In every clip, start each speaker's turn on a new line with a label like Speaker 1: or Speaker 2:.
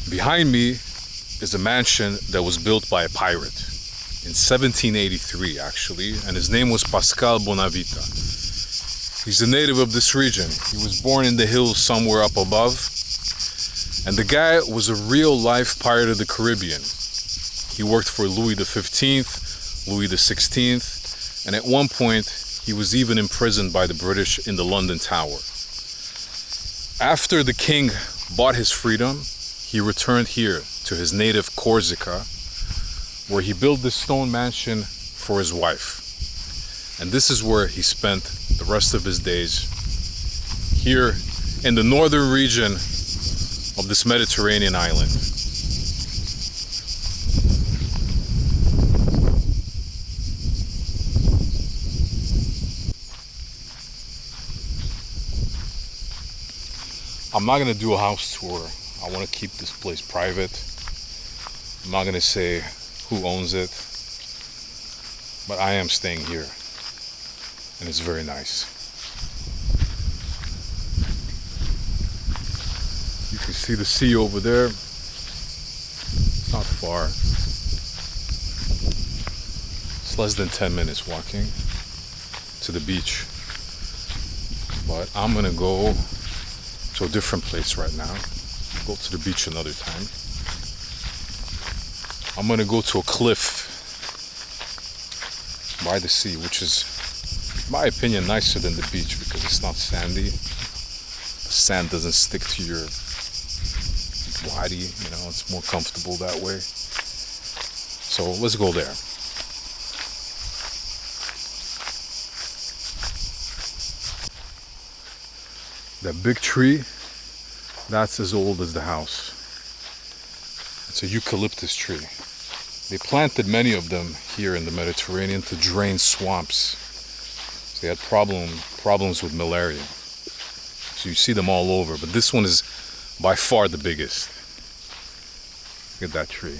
Speaker 1: Behind me is a mansion that was built by a pirate in 1783 actually, and his name was Pascal Bonavita. He's a native of this region. He was born in the hills somewhere up above, and the guy was a real life pirate of the Caribbean. He worked for Louis XV, Louis XVI, and at one point he was even imprisoned by the British in the London Tower. After the king bought his freedom, he returned here to his native Corsica, where he built this stone mansion for his wife. And this is where he spent the rest of his days, here in the northern region of this Mediterranean island. I'm not going to do a house tour. I want to keep this place private. I'm not going to say who owns it, but I am staying here, and it's very nice. You can see the sea over there. It's not far. It's less than 10 minutes walking to the beach, but I'm going to go to a different place right now. Go to the beach another time. I'm gonna go to a cliff by the sea, which is, in my opinion, nicer than the beach because it's not sandy. The sand doesn't stick to your body, you know, it's more comfortable that way. So let's go there. That big tree, that's as old as the house. It's a eucalyptus tree. They planted many of them here in the Mediterranean to drain swamps. So they had problems with malaria. So you see them all over, but this one is by far the biggest. Look at that tree.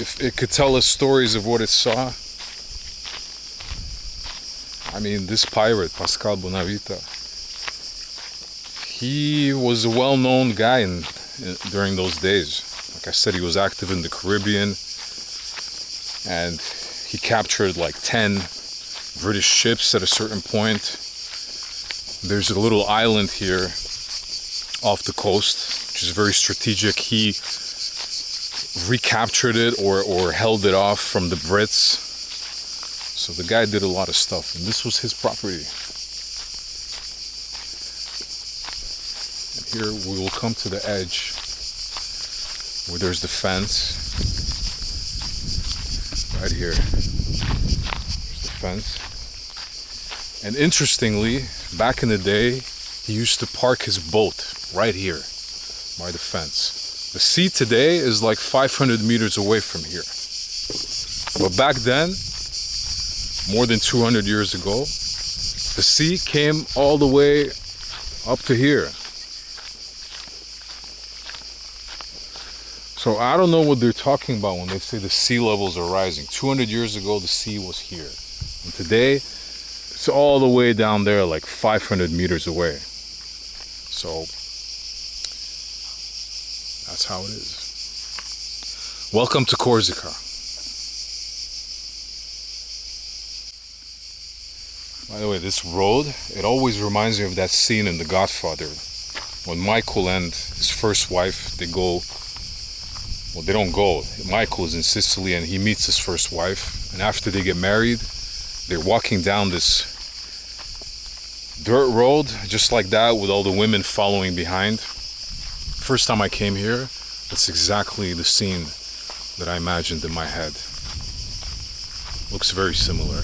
Speaker 1: If it could tell us stories of what it saw, I mean, this pirate, Pascal Bonavita, he was a well-known guy during those days. Like I said, he was active in the Caribbean, and he captured like 10 British ships at a certain point. There's a little island here off the coast, which is very strategic. He recaptured it or held it off from the Brits. So the guy did a lot of stuff, and this was his property. And here we will come to the edge where there's the fence. Right here. There's the fence. And interestingly, back in the day, he used to park his boat right here by the fence. The sea today is like 500 meters away from here. But back then, more than 200 years ago, the sea came all the way up to here. So I don't know what they're talking about when they say the sea levels are rising. 200 years ago, the sea was here. And today, it's all the way down there, like 500 meters away. So that's how it is. Welcome to Corsica. By the way, this road, it always reminds me of that scene in The Godfather when Michael and his first wife, they go, well, they don't go. Michael is in Sicily and he meets his first wife, and after they get married, they're walking down this dirt road, just like that, with all the women following behind. First time I came here, that's exactly the scene that I imagined in my head. Looks very similar.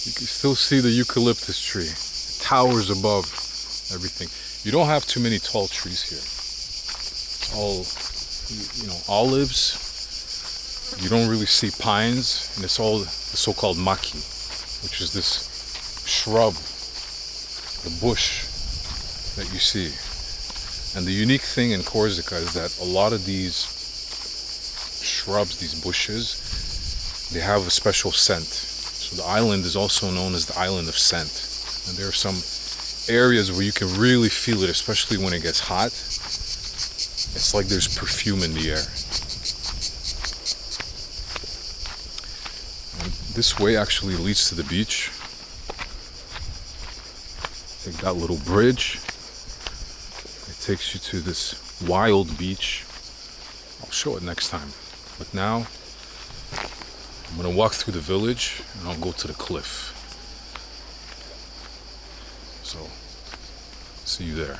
Speaker 1: You can still see the eucalyptus tree. It towers above everything. You don't have too many tall trees here. It's all, olives. You don't really see pines, and it's all the so-called maki, which is this shrub, the bush that you see. And the unique thing in Corsica is that a lot of these shrubs, these bushes, they have a special scent. So the island is also known as the island of scent. And there are some areas where you can really feel it, especially when it gets hot. It's like there's perfume in the air. And this way actually leads to the beach. Take that little bridge. It takes you to this wild beach. I'll show it next time. But now, I'm gonna walk through the village and I'll go to the cliff. So, see you there.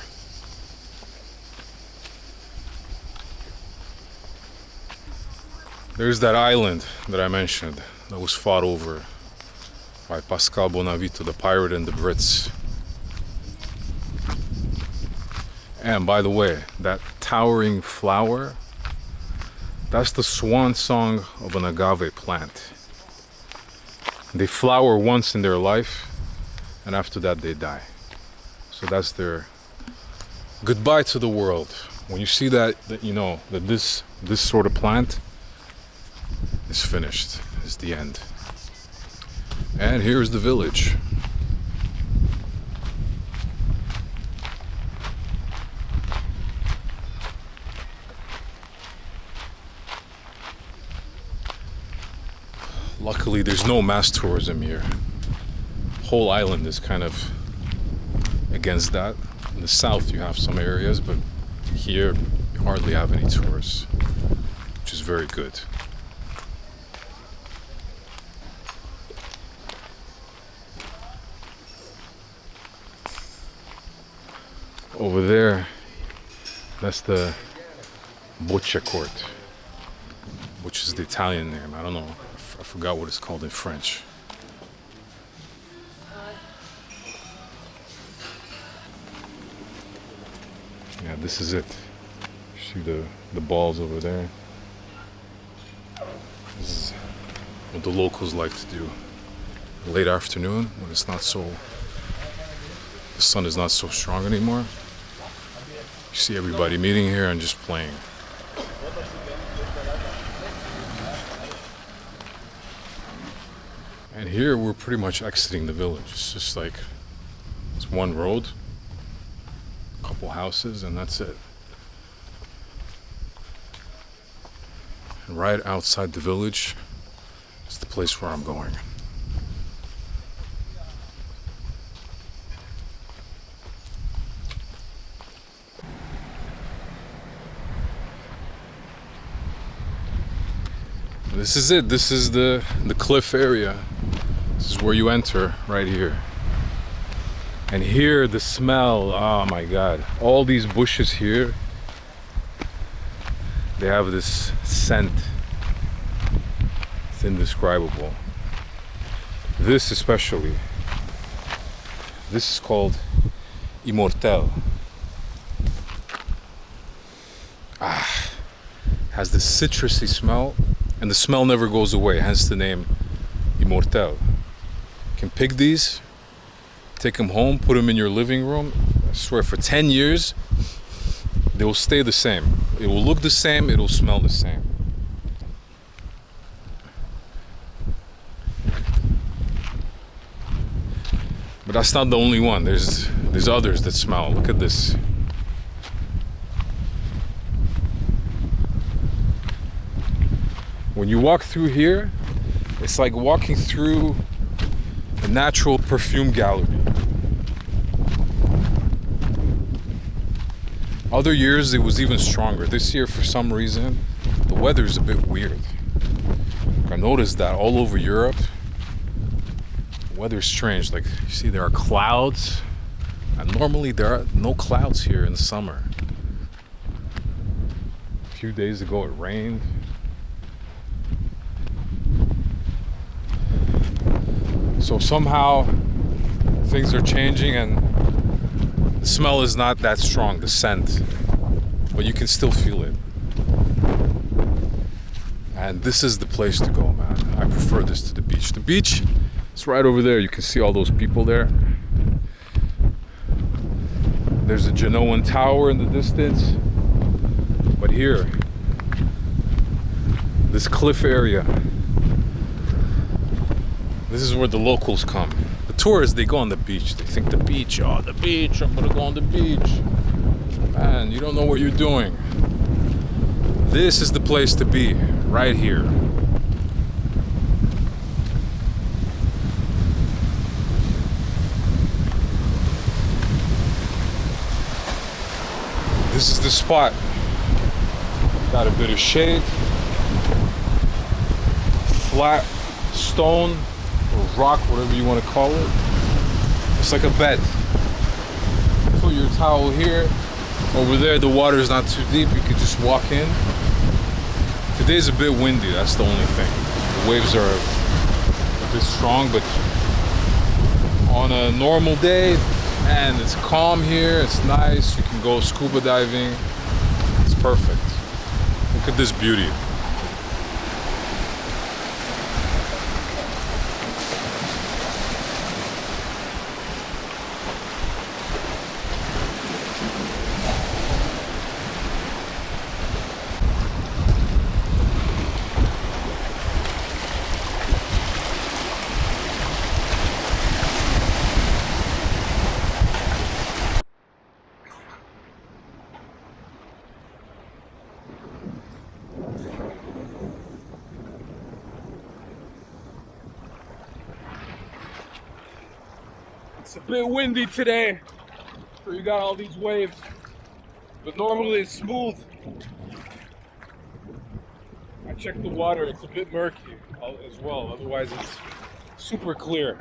Speaker 1: There's that island that I mentioned that was fought over by Pascal Bonavita, the pirate, and the Brits. And by the way, that towering flower, that's the swan song of an agave plant. They flower once in their life, and after that they die. So that's their goodbye to the world. When you see that you know that this sort of plant is finished, is the end. And here's the village. Luckily, there's no mass tourism here. Whole island is kind of against that. In the south, you have some areas, but here you hardly have any tourists, which is very good. Over there, that's the Bocce Court, which is the Italian name. I don't know. I forgot what it's called in French. Yeah, this is it. See the balls over there? This is what the locals like to do. Late afternoon, when it's not so, the sun is not so strong anymore. You see everybody meeting here and just playing. And here we're pretty much exiting the village. It's just like, it's one road, a couple houses, and that's it. And right outside the village is the place where I'm going. This is it. This is the cliff area. This is where you enter, right here. And here, the smell, oh my God. All these bushes here, they have this scent. It's indescribable. This especially. This is called Immortel. Has this citrusy smell, and the smell never goes away, hence the name Immortel. You can pick these, take them home, put them in your living room. I swear, for 10 years, they will stay the same. It will look the same, it will smell the same. But that's not the only one. There's others that smell. Look at this. When you walk through here, it's like walking through a natural perfume gallery. Other years it was even stronger. This year, for some reason, the weather's a bit weird. I noticed that all over Europe, the weather's strange. Like, you see, there are clouds, and normally there are no clouds here in the summer. A few days ago it rained. So somehow things are changing and the smell is not that strong, the scent, but you can still feel it. And this is the place to go, man. I prefer this to the beach. The beach is right over there. You can see all those people there. There's a Genoan tower in the distance. But here, this cliff area, This is where the locals come. The tourists, they go on the beach. They think the beach, oh, the beach, I'm gonna go on the beach. Man, you don't know what you're doing. This is the place to be, right here. This is the spot. Got a bit of shade. Flat stone or rock, whatever you want to call it. It's like a bed. Put your towel here. Over there, the water is not too deep. You could just walk in. Today's a bit windy. That's the only thing. The waves are a bit strong, but on a normal day, man, it's calm here. It's nice. You can go scuba diving. It's perfect. Look at this beauty. It's a bit windy today, so you got all these waves, but normally it's smooth. I checked the water, it's a bit murky as well, otherwise it's super clear.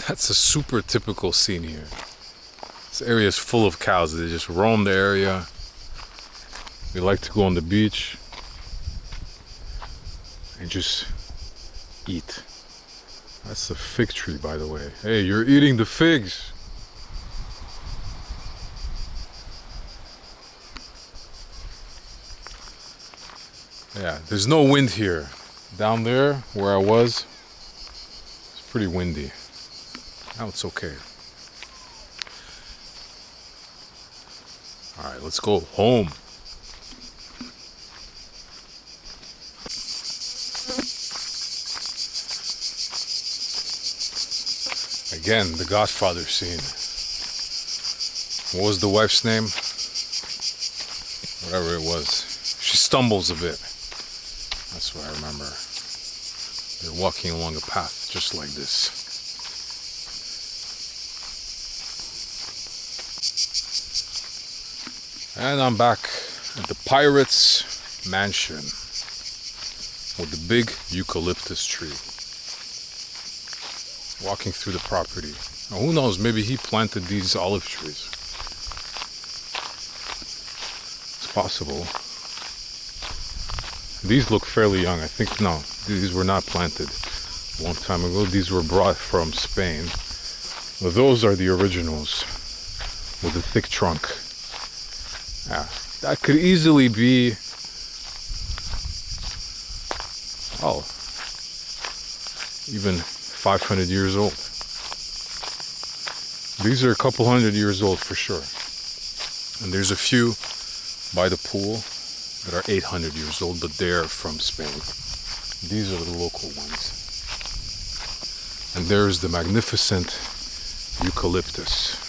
Speaker 1: That's a super typical scene here. This area is full of cows. They just roam the area. They like to go on the beach and just eat. That's a fig tree, by the way. Hey, you're eating the figs. Yeah, there's no wind here. Down there where I was, it's pretty windy. Now it's okay. All right, let's go home. Again, the Godfather scene. What was the wife's name? Whatever it was. She stumbles a bit. That's what I remember. They're walking along a path just like this. And I'm back at the Pirates mansion with the big eucalyptus tree. Walking through the property. Now, who knows, maybe he planted these olive trees. It's possible. These look fairly young. I think, no, these were not planted a long time ago. These were brought from Spain. Well, those are the originals with the thick trunk. Yeah, that could easily be, oh, even 500 years old. These are a couple hundred years old for sure. And there's a few by the pool that are 800 years old, but they're from Spain. These are the local ones. And there's the magnificent eucalyptus.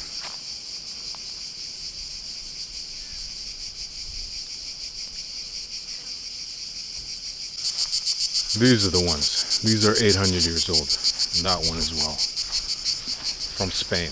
Speaker 1: These are the ones. These are 800 years old. And that one as well. From Spain.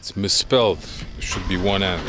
Speaker 1: It's misspelled. It should be one N.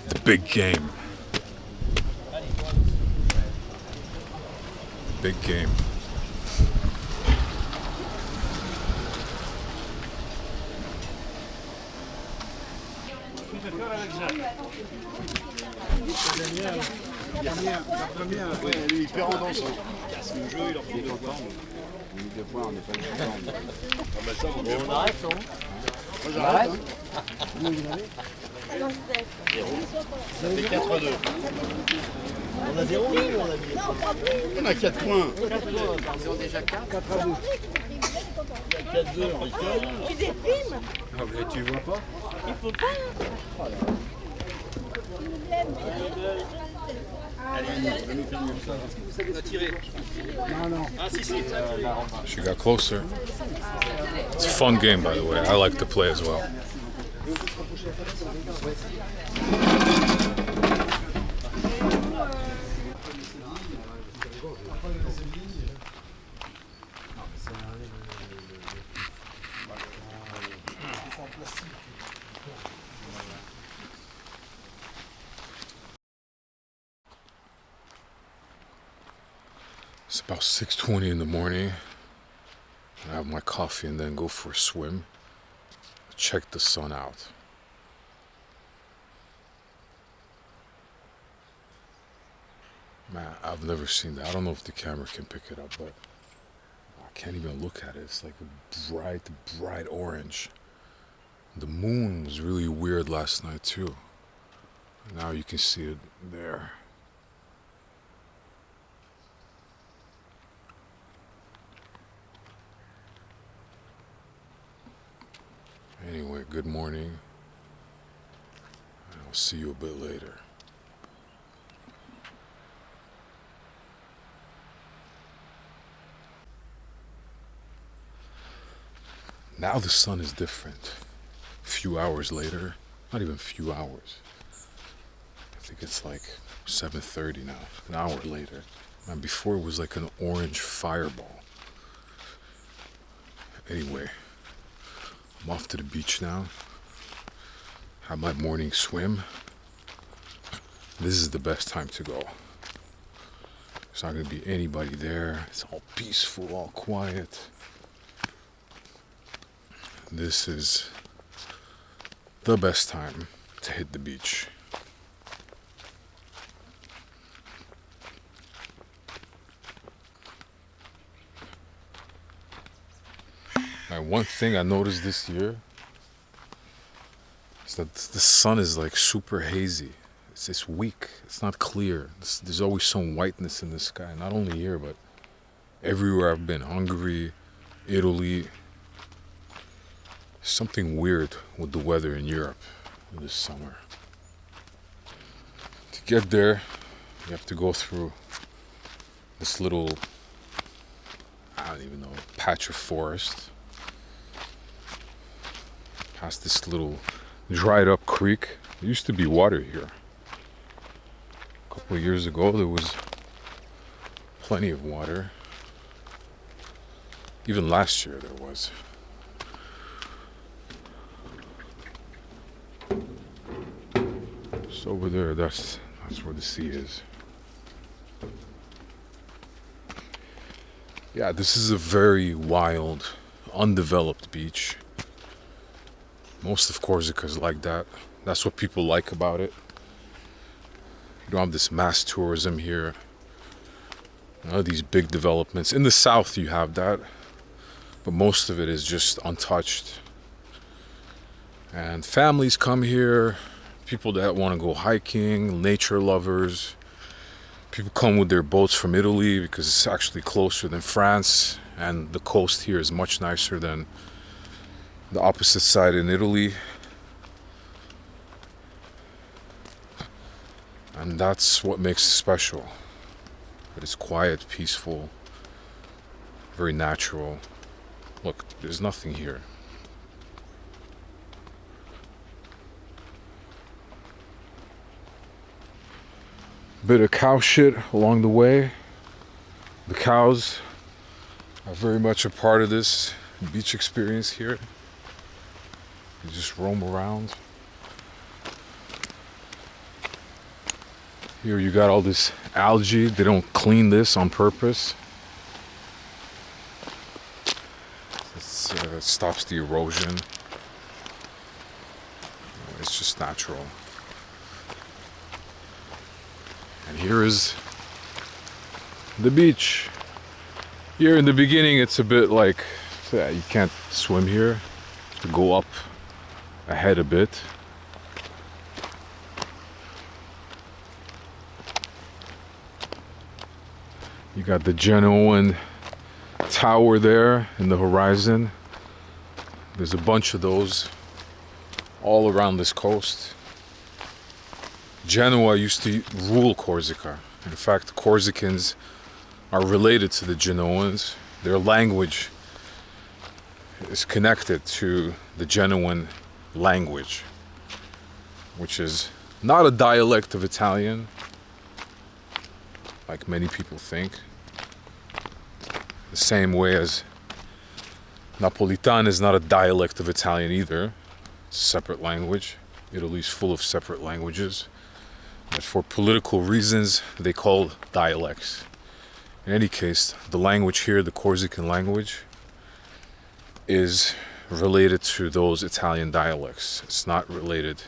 Speaker 1: The big game. Big game.
Speaker 2: La première, ouais, lui, il perd en dansant. Il casse le jeu, il leur fait 2 points. 2 points, on n'est pas content. Ah bah ça, on arrête, non? Moi j'arrête. Vous avez? Ça fait 4-2. On a 0 ou on a mis? On a 4 points.
Speaker 3: Ils ont déjà 4.
Speaker 2: 4-2. 4-2, on rigole.
Speaker 3: Tu déprimes?
Speaker 2: Ah mais tu vois pas?
Speaker 3: Il faut pas.
Speaker 2: Allez, on va nous faire mieux que ça. Est-ce que vous savez tirer? Non, non. Ah si, si.
Speaker 1: She got closer. It's a fun game, by the way. I like to play as well. It's about 6:20 in the morning. I have my coffee and then go for a swim. Check the sun out. Man, I've never seen that. I don't know if the camera can pick it up, but I can't even look at it. It's like a bright, bright orange. The moon was really weird last night too. Now you can see it there. Anyway, good morning. I'll see you a bit later. Now the sun is different. A few hours later, not even a few hours. I think it's like 7:30 now, an hour later. And before it was like an orange fireball. Anyway, I'm off to the beach now. Have my morning swim. This is the best time to go. There's not gonna be anybody there. It's all peaceful, all quiet. This is the best time to hit the beach. And one thing I noticed this year is that the sun is like super hazy. It's weak. It's not clear. There's always some whiteness in the sky. Not only here, but everywhere I've been. Hungary, Italy. Something weird with the weather in Europe this summer. To get there, you have to go through this little, I don't even know, patch of forest. Past this little dried up creek. There used to be water here. A couple of years ago there was plenty of water. Even last year there was. So over there, that's where the sea is. Yeah, this is a very wild, undeveloped beach. Most of Corsica is like that. That's what people like about it. You don't have this mass tourism here. None of these big developments. In the south you have that, but most of it is just untouched. And families come here, people that want to go hiking, nature lovers. People come with their boats from Italy because it's actually closer than France, and the coast here is much nicer than the opposite side in Italy. And that's what makes it special. But it's quiet, peaceful, very natural. Look, there's nothing here. Bit of cow shit along the way. The cows are very much a part of this beach experience here. You just roam around. Here you got all this algae. They don't clean this on purpose. It stops the erosion. It's just natural. And here is the beach. Here in the beginning it's a bit like, you can't swim here. You have to go up ahead a bit. You got the Genoan tower there in the horizon. There's a bunch of those all around this coast. Genoa used to rule Corsica. In fact, Corsicans are related to the Genoans. Their language is connected to the Genoan language, which is not a dialect of Italian, like many people think. The same way as Napolitan is not a dialect of Italian either. It's a separate language. Italy's full of separate languages. But for political reasons, they call dialects. In any case, the language here, the Corsican language, is related to those Italian dialects. It's not related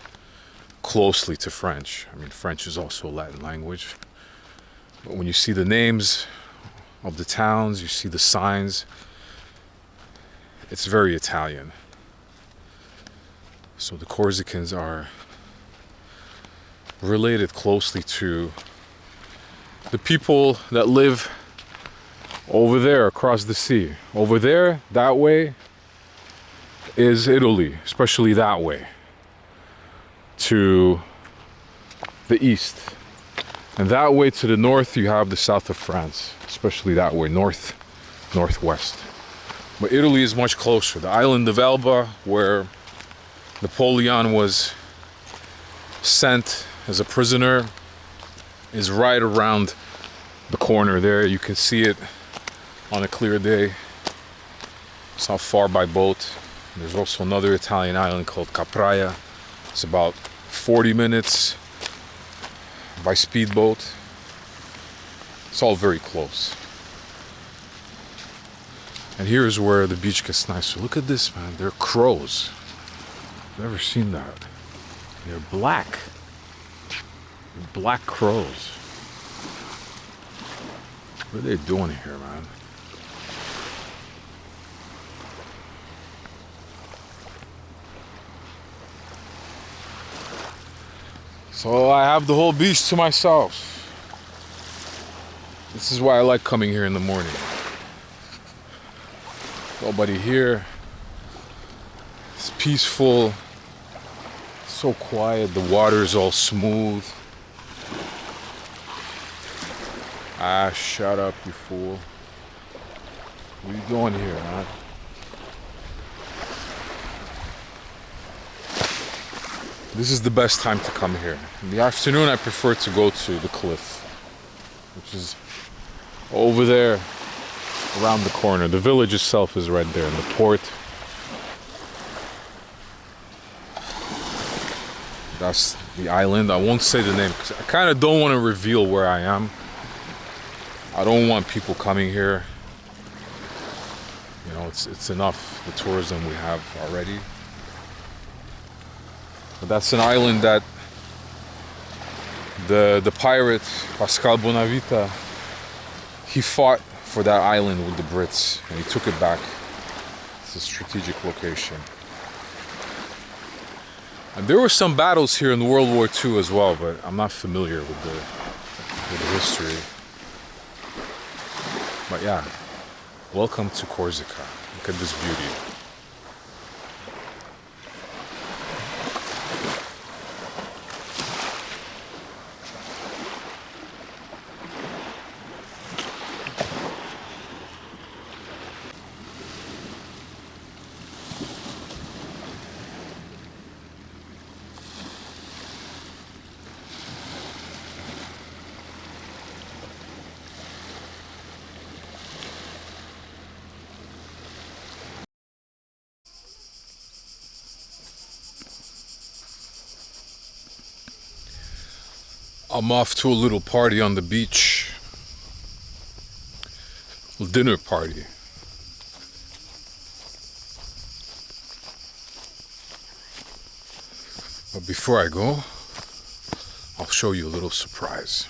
Speaker 1: closely to French. I mean, French is also a Latin language. But when you see the names of the towns, you see the signs, it's very Italian. So the Corsicans are related closely to the people that live over there across the sea. Over there, that way, is Italy, especially that way, to the east. And that way to the north, you have the south of France, especially that way, northwest. But Italy is much closer. The island of Elba, where Napoleon was sent as a prisoner, is right around the corner there. You can see it on a clear day. It's not far by boat. There's also another Italian island called Capraia. It's about 40 minutes by speedboat. It's all very close. And here's where the beach gets nicer. Look at this, man. There are crows. Never seen that. They're black. They're black crows. What are they doing here, man? So I have the whole beach to myself. This is why I like coming here in the morning. Nobody here. It's peaceful. So quiet. The water is all smooth. Ah, shut up, you fool. What are you doing here, man? This is the best time to come here. In the afternoon, I prefer to go to the cliff, which is over there, around the corner. The village itself is right there, in the port. That's the island. I won't say the name because I kind of don't want to reveal where I am. I don't want people coming here. You know, it's enough, the tourism we have already. But that's an island that the pirate Pascal Bonavita, he fought for that island with the Brits and he took it back. It's a strategic location. And there were some battles here in World War II as well, but I'm not familiar with the history. But yeah, welcome to Corsica. Look at this beauty. I'm off to a little party on the beach. A dinner party. But before I go, I'll show you a little surprise.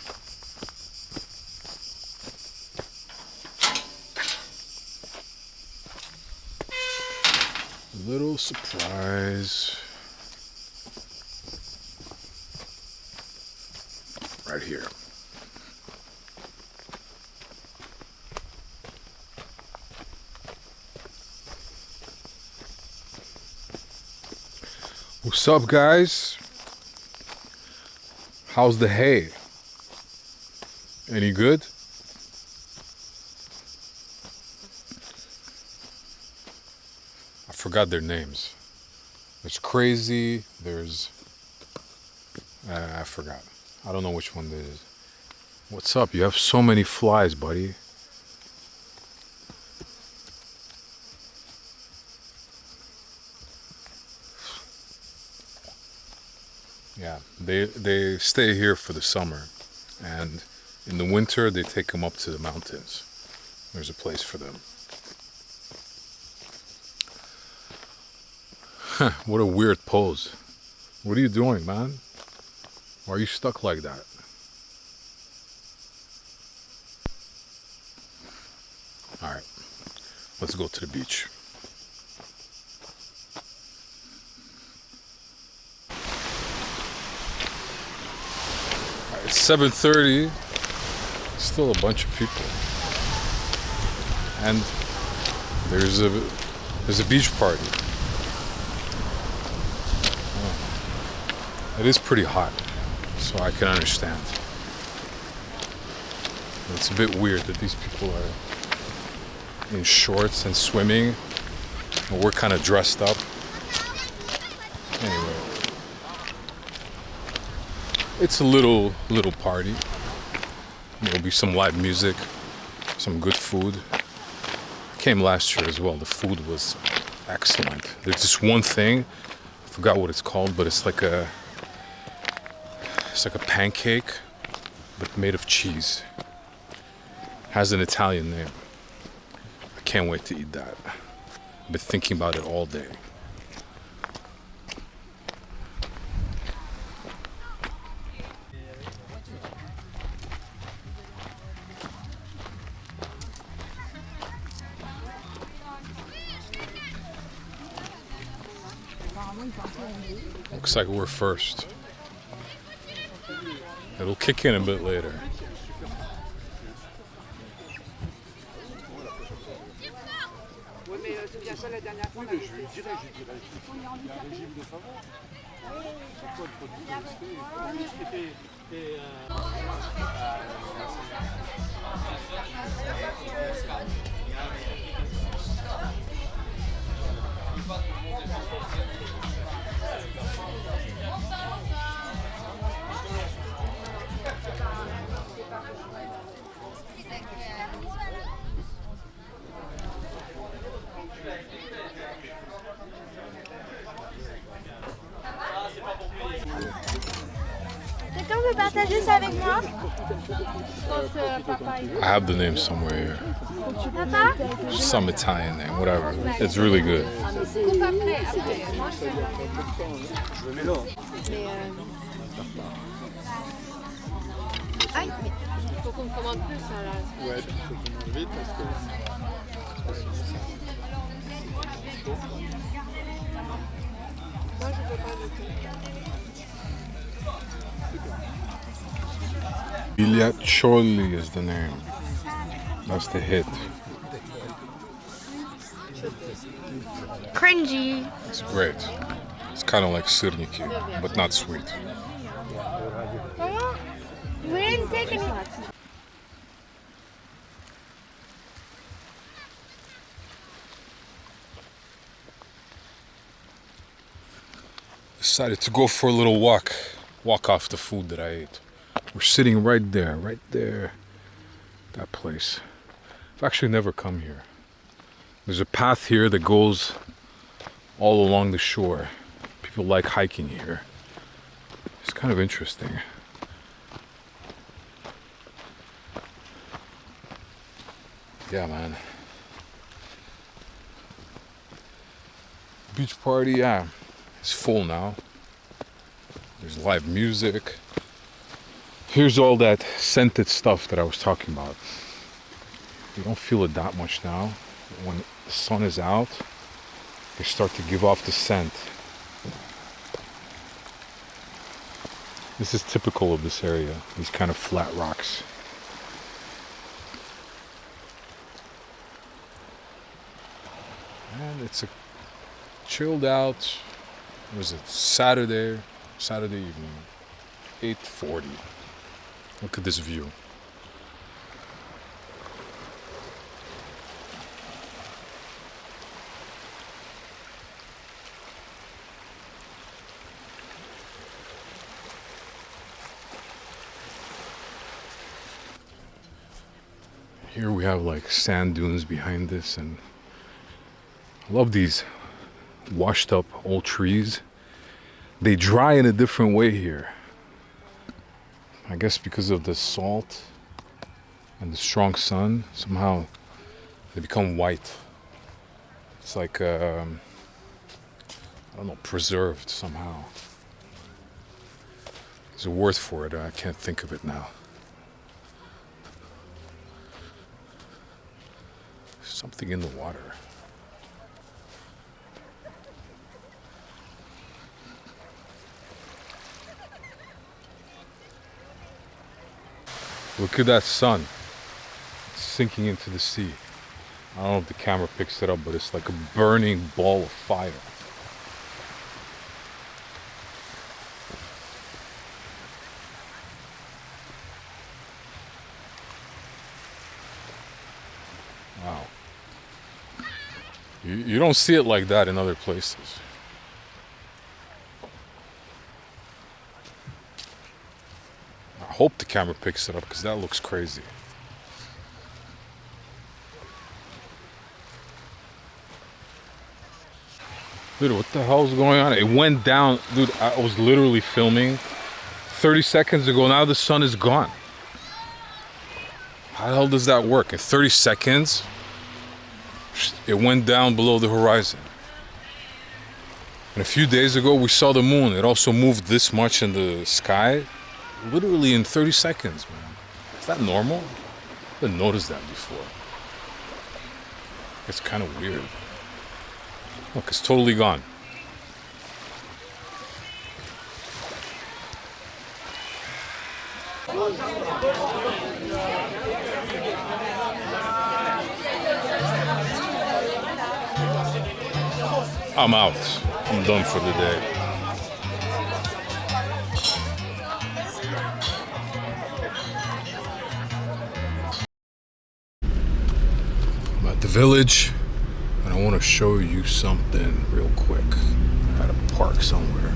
Speaker 1: A little surprise. Right here. What's up, guys? How's the hay? Any good? I forgot their names. There's Crazy, there's... I forgot. I don't know which one this is. What's up? You have so many flies, buddy. Yeah, they stay here for the summer, and in the winter they take them up to the mountains. There's a place for them. What a weird pose. What are you doing, man? Why are you stuck like that? Alright, let's go to the beach. Alright, it's 7:30. Still a bunch of people. And there's a beach party. Oh. It is pretty hot. So I can understand. It's a bit weird that these people are in shorts and swimming, and we're kind of dressed up. Anyway, it's a little party. There'll be some live music, some good food. I came last year as well. The food was excellent. There's this one thing, I forgot what it's called, but it's like a pancake, but made of cheese. Has an Italian name. I can't wait to eat that. I've been thinking about it all day. Looks like we're first. It'll kick in a bit later.
Speaker 4: Quelqu'un veut partager ça avec moi?
Speaker 1: I have the name somewhere here.
Speaker 4: Papa?
Speaker 1: Some Italian name, whatever. It's really good.
Speaker 3: Aïe, mais faut qu'on commande plus ça là.
Speaker 2: Ouais, faut qu'on mange vite parce que...
Speaker 3: Moi je peux pas du tout.
Speaker 1: Biliaccioli is the name. That's the hit.
Speaker 4: Cringy.
Speaker 1: It's great. It's kind of like sirniki, but not sweet.
Speaker 4: Maman, we didn't take any.
Speaker 1: Decided to go for a little walk off the food that I ate. We're sitting right there, that place. I've actually never come here. There's a path here that goes all along the shore. People like hiking here. It's kind of interesting. Yeah, man. Beach party, yeah. It's full now. There's live music. Here's all that scented stuff that I was talking about. You don't feel it that much now. When the sun is out, they start to give off the scent. This is typical of this area, these kind of flat rocks. And it's a chilled out, what was it, Saturday evening, 8:40. Look at this view. Here we have like sand dunes behind this, and I love these washed up old trees. They dry in a different way here. I guess because of the salt and the strong sun, somehow they become white. It's like, I don't know, preserved somehow. There's a word for it, I can't think of it now. Something in the water. Look at that sun. It's sinking into the sea. I don't know if the camera picks it up, but it's like a burning ball of fire. Wow. You don't see it like that in other places. I hope the camera picks it up because that looks crazy. Dude, what the hell is going on? It went down. Dude, I was literally filming 30 seconds ago. Now the sun is gone. How the hell does that work? In 30 seconds, it went down below the horizon. And a few days ago, we saw the moon. It also moved this much in the sky. Literally in 30 seconds, man. Is that normal? I didn't notice that before. It's kind of weird. Look, it's totally gone. I'm out. I'm done for the day. I'm at the village and I want to show you something real quick. At a park somewhere.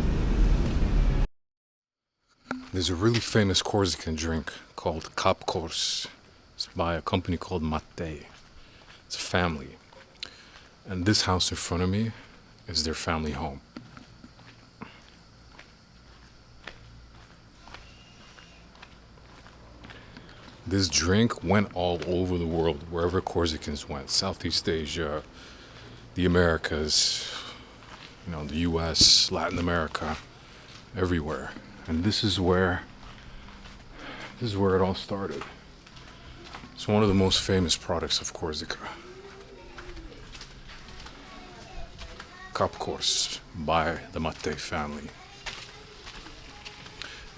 Speaker 1: There's a really famous Corsican drink called Corsica. It's by a company called Mattei. It's a family. And this house in front of me is their family home. This drink went all over the world, wherever Corsicans went. Southeast Asia, the Americas, you know, the US, Latin America, everywhere. And this is where it all started. It's one of the most famous products of Corsica. Corsica by the Mattei family.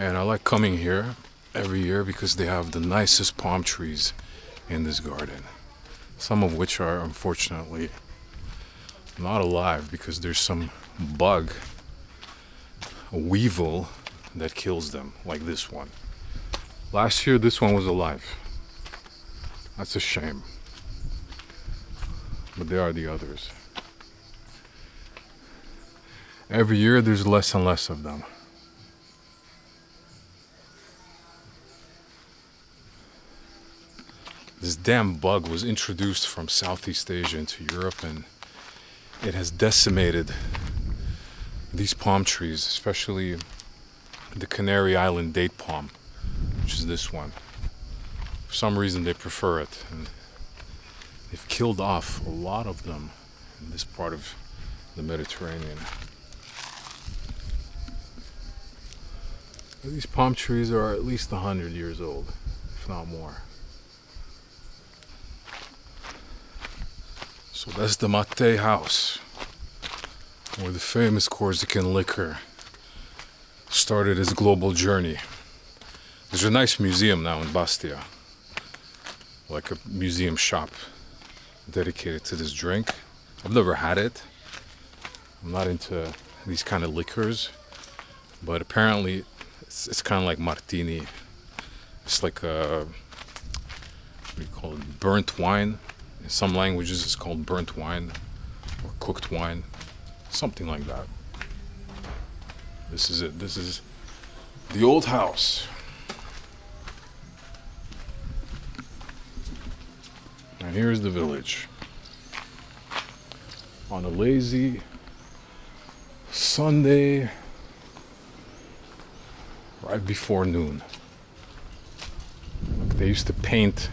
Speaker 1: And I like coming here every year because they have the nicest palm trees in this garden. Some of which are unfortunately not alive because there's some bug, a weevil, that kills them, like this one. Last year this one was alive. That's a shame. But there are the others. Every year there's less and less of them. This damn bug was introduced from Southeast Asia into Europe, and it has decimated these palm trees, especially the Canary Island date palm, which is this one. For some reason they prefer it, and they've killed off a lot of them in this part of the Mediterranean. These palm trees are at least 100 years old, if not more. So that's the Mattei house, where the famous Corsican liquor started its global journey. There's a nice museum now in Bastia, like a museum shop dedicated to this drink. I've never had it. I'm not into these kind of liquors, but apparently it's kind of like martini. It's like a, what do you call it, burnt wine. In some languages it's called burnt wine or cooked wine, something like that. This is it. This is the old house. And here's the village. On a lazy Sunday, right before noon. They used to paint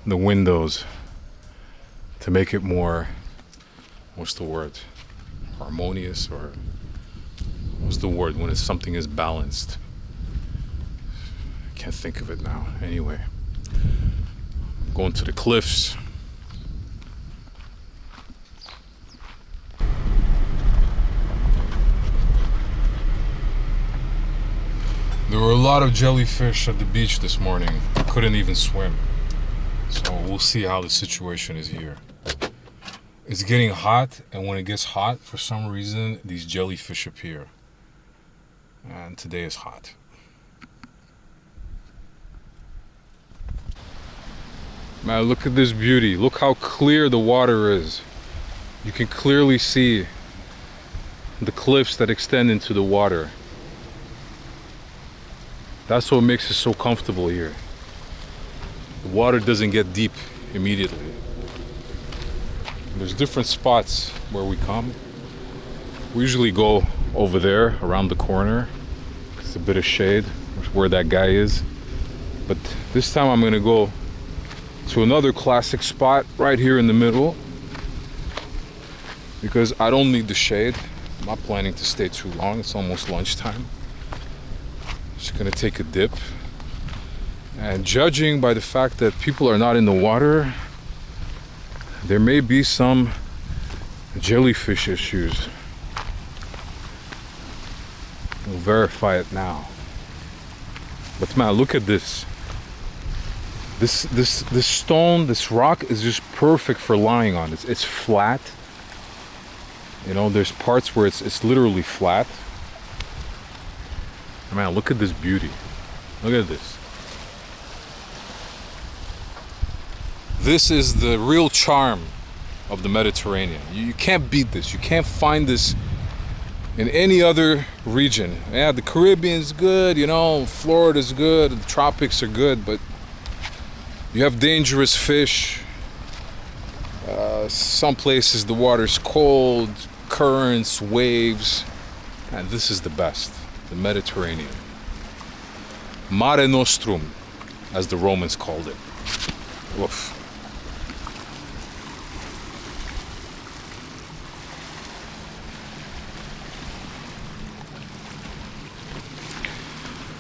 Speaker 1: the windows to make it more, what's the word, harmonious, or what's the word when it's something is balanced? I can't think of it now. Anyway, going to the cliffs. There were a lot of jellyfish at the beach this morning. I couldn't even swim. So we'll see how the situation is here. It's getting hot, and when it gets hot, for some reason, these jellyfish appear. And today is hot. Man, look at this beauty. Look how clear the water is. You can clearly see the cliffs that extend into the water. That's what makes it so comfortable here. The water doesn't get deep immediately. There's different spots where we come. We usually go over there around the corner. It's a bit of shade where that guy is. But this time I'm gonna go to another classic spot right here in the middle, because I don't need the shade. I'm not planning to stay too long. It's almost lunchtime. Just gonna take a dip. And judging by the fact that people are not in the water, there may be some jellyfish issues. We'll verify it now. But man, look at this. This stone, this rock is just perfect for lying on. It's flat. You know, there's parts where it's literally flat. Man, look at this beauty. Look at this. This is the real charm of the Mediterranean. You can't beat this. You can't find this in any other region. Yeah, the Caribbean's good, you know, Florida's good, the tropics are good, but you have dangerous fish. Some places the water's cold, currents, waves, and this is the best, the Mediterranean. Mare Nostrum, as the Romans called it. Oof.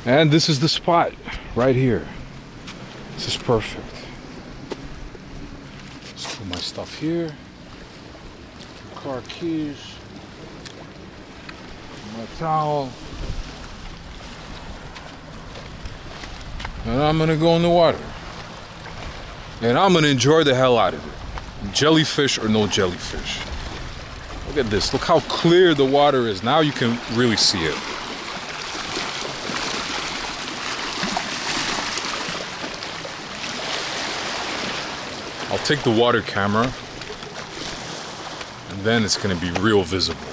Speaker 1: And this is the spot right here. This is perfect. Let's put my stuff here. Car keys. My towel. And I'm gonna go in the water. And I'm gonna enjoy the hell out of it. Jellyfish or no jellyfish. Look at this. Look how clear the water is. Now you can really see it. I'll take the water camera and then it's going to be real visible.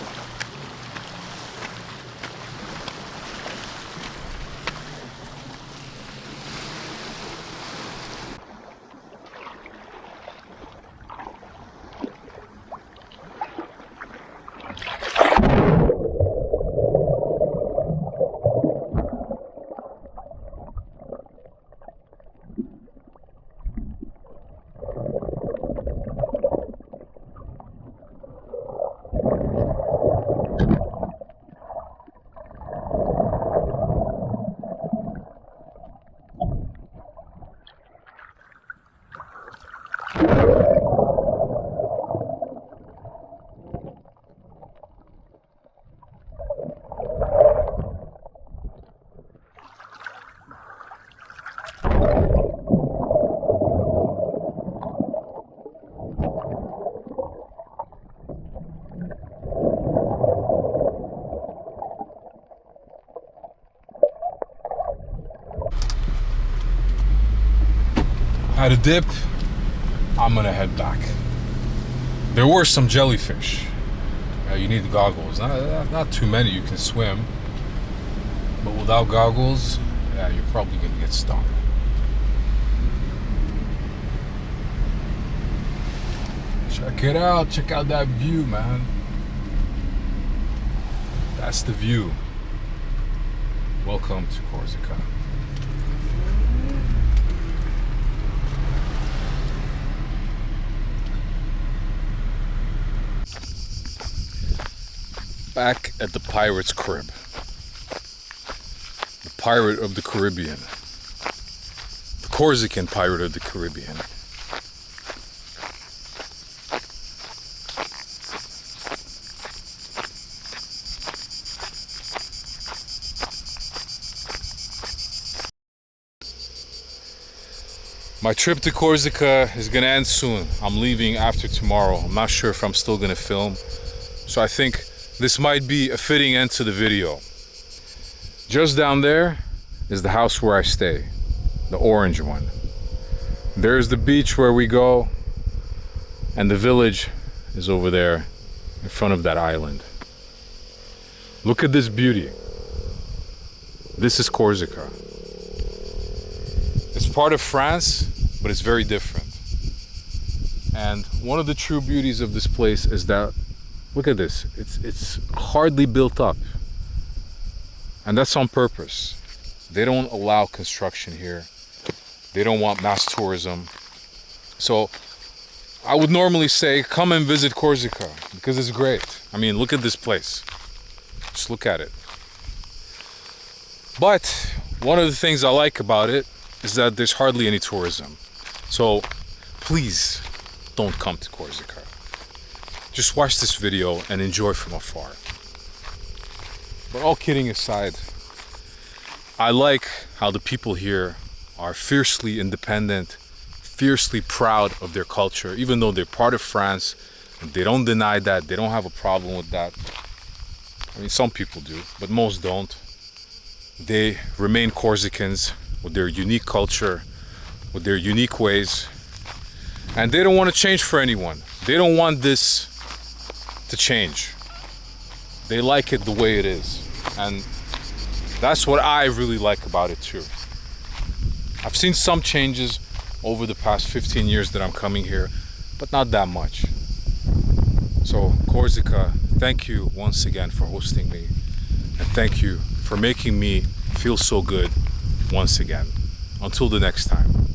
Speaker 1: Had a dip, I'm gonna head back. There were some jellyfish. You need goggles. Not too many, you can swim. But without goggles, yeah, you're probably gonna get stung. Check it out, check out that view, man. That's the view. Welcome to Corsica. Back at the pirate's crib. The pirate of the Caribbean. The Corsican pirate of the Caribbean. My trip to Corsica is gonna end soon. I'm leaving after tomorrow. I'm not sure if I'm still gonna film. So I think this might be a fitting end to the video. Just down there is the house where I stay, the orange one. There's the beach where we go, and the village is over there in front of that island. Look at this beauty. This is Corsica. It's part of France, but it's very different. And one of the true beauties of this place is that, look at this, it's hardly built up. And that's on purpose. They don't allow construction here. They don't want mass tourism. So I would normally say, come and visit Corsica, because it's great. I mean, look at this place. Just look at it. But one of the things I like about it is that there's hardly any tourism. So please don't come to Corsica. Just watch this video and enjoy from afar. But all kidding aside, I like how the people here are fiercely independent, fiercely proud of their culture, even though they're part of France. They don't deny that. They don't have a problem with that. I mean, some people do, but most don't. They remain Corsicans with their unique culture, with their unique ways, and they don't want to change for anyone. They don't want this to change. They like it the way it is, and that's what I really like about it too. I've seen some changes over the past 15 years that I'm coming here, but not that much. So Corsica, thank you once again for hosting me, and thank you for making me feel so good once again. Until the next time.